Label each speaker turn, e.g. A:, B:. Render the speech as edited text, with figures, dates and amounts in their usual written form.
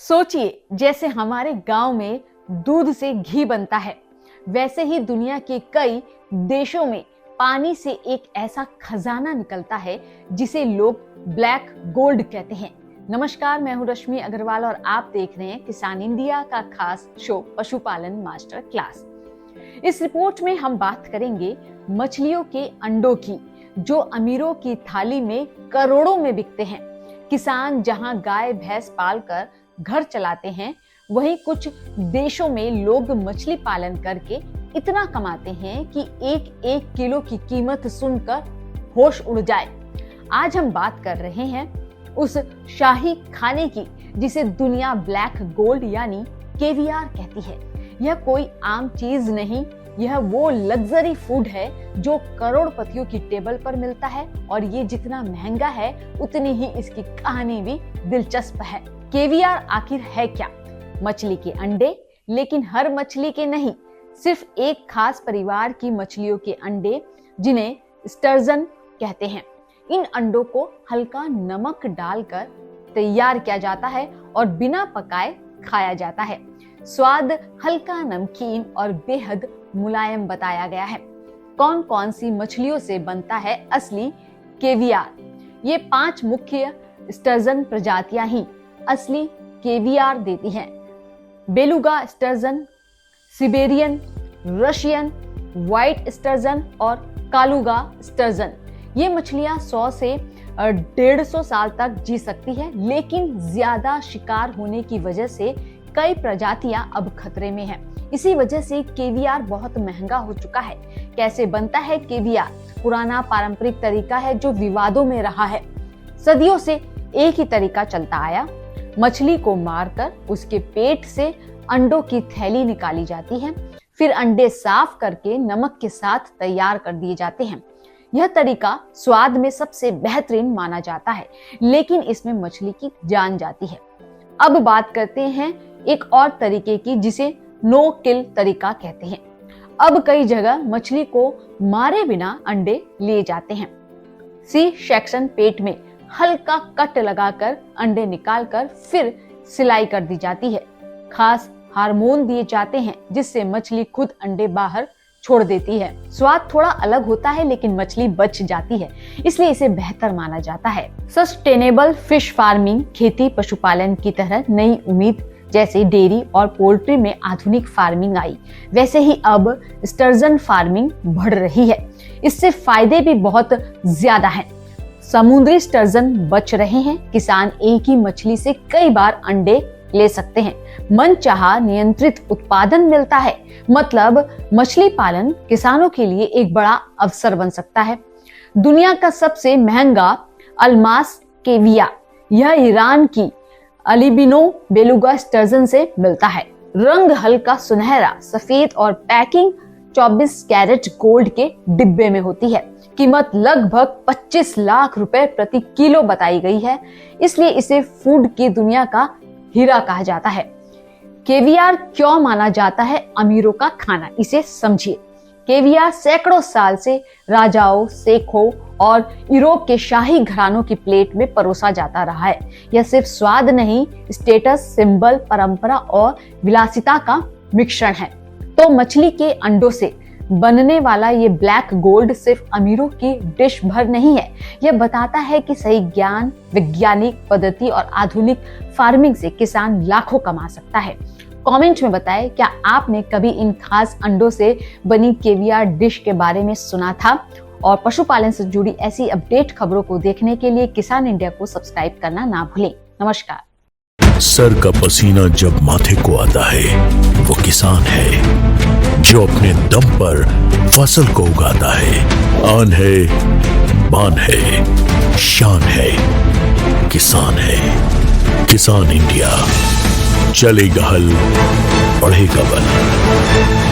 A: सोचिए, जैसे हमारे गांव में दूध से घी बनता है, वैसे ही दुनिया के कई देशों में पानी से एक ऐसा खजाना निकलता है जिसे लोग ब्लैक गोल्ड कहते हैं। नमस्कार, मैं हूं रश्मि अग्रवाल और आप देख रहे हैं किसान इंडिया का खास शो पशुपालन मास्टर क्लास। इस रिपोर्ट में हम बात करेंगे मछलियों के अंडों की, जो अमीरों की थाली में करोड़ों में बिकते हैं। किसान जहां गाय भैंस पालकर घर चलाते हैं, वहीं कुछ देशों में लोग मछली पालन करके इतना कमाते हैं कि एक एक किलो की कीमत सुनकर होश उड़ जाए। आज हम बात कर रहे हैं उस शाही खाने की जिसे दुनिया ब्लैक गोल्ड यानी केवियार कहती है। यह कोई आम चीज नहीं, यह वो लग्जरी फूड है जो करोड़पतियों की टेबल पर मिलता है, और ये जितना महंगा है उतनी ही इसकी कहानी भी दिलचस्प है। केवियार आखिर है क्या? मछली के अंडे, लेकिन हर मछली के नहीं, सिर्फ एक खास परिवार की मछलियों के अंडे जिन्हें स्टर्जन कहते हैं। इन अंडों को हल्का नमक डालकर तैयार किया जाता है और बिना पकाए खाया जाता है। स्वाद हल्का नमकीन और बेहद मुलायम बताया गया है। कौन कौन सी मछलियों से बनता है असली केवियार? ये 5 मुख्य स्टर्जन प्रजातियां ही असली केवियार देती हैं। Beluga sturgeon, Siberian, Russian, white sturgeon और कालुगा स्टर्जन। ये मछलियां 100 से 150 साल तक जी सकती है, लेकिन ज्यादा शिकार होने की वजह से कई प्रजातियां अब खतरे में हैं। इसी वजह से केवियार बहुत महंगा हो चुका है। कैसे बनता है केवियार? पुराना पारंपरिक तरीका है जो विवादों में रहा है। सदियों से एक ही तरीका चलता आया। मछली को मारकर उसके पेट से अंडों की थैली निकाली जाती है, फिर अंडे साफ करके नमक के साथ तैयार कर दिए जाते हैं। यह तरीका स्वाद में सबसे बेहतरीन माना जाता है, लेकिन इसमें मछली की जान जाती है। अब बात करते हैं एक और तरीके की जिसे नो किल तरीका कहते हैं। अब कई जगह मछली को मारे बिना अंडे लिए जाते हैं। सी सेक्शन, पेट में हल्का कट लगाकर अंडे निकालकर फिर सिलाई कर दी जाती है। खास हार्मोन दिए जाते हैं जिससे मछली खुद अंडे बाहर छोड़ देती है। स्वाद थोड़ा अलग होता है, लेकिन मछली बच जाती है, इसलिए इसे बेहतर माना जाता है। सस्टेनेबल फिश फार्मिंग खेती पशुपालन की तरह नई उम्मीद जैसे डेयरी और पोल्ट्री में आधुनिक फार्मिंग आई, वैसे ही अब स्टर्जन फार्मिंग बढ़ रही है। इससे फायदे भी बहुत ज्यादा हैं। समुद्री स्टर्जन बच रहे हैं। किसान एक ही मछली से कई बार अंडे ले सकते हैं। मनचाहा नियंत्रित उत्पादन मिलता है। मतलब मछली पालन किसानों के लिए एक बड़ा अवसर बन सकता है। दुनिया का सबसे महंगा अल्मास केवियार, यह ईरान की अल्बिनो बेलुगा स्टर्जन से मिलता है। रंग हल्का सुनहरा सफेद और पैकिंग 24 कैरेट गोल्ड के डिब्बे में होती है। कीमत लगभग 25 लाख रुपए प्रति किलो बताई गई है, इसलिए इसे फूड की दुनिया का हीरा कहा जाता है। केवियार क्यों माना जाता है अमीरों का खाना, इसे समझिए। केवियार सैकड़ों साल से राजाओं, शेखों और यूरोप के शाही घरानों की प्लेट में परोसा जाता रहा है। यह सिर्फ स्वाद नहीं, स्टेटस सिंबल, परंपरा और विलासिता का मिश्रण है। तो मछली के अंडों से बनने वाला ये ब्लैक गोल्ड सिर्फ अमीरों की डिश भर नहीं है। यह बताता है कि सही ज्ञान, वैज्ञानिक पद्धति और आधुनिक फार्मिंग से किसान लाखों कमा सकता है। कमेंट में बताएं, क्या आपने कभी इन खास अंडों से बनी केवियार डिश के बारे में सुना था? और पशुपालन से जुड़ी ऐसी अपडेट खबरों को देखने के लिए किसान इंडिया को सब्सक्राइब करना ना भूलें। नमस्कार।
B: सर का पसीना जब माथे को आता है, वो किसान है जो अपने दम पर फसल को उगाता है। आन है, बान है, शान है, किसान है। किसान इंडिया, चलेगा हल, बढ़ेगा बल।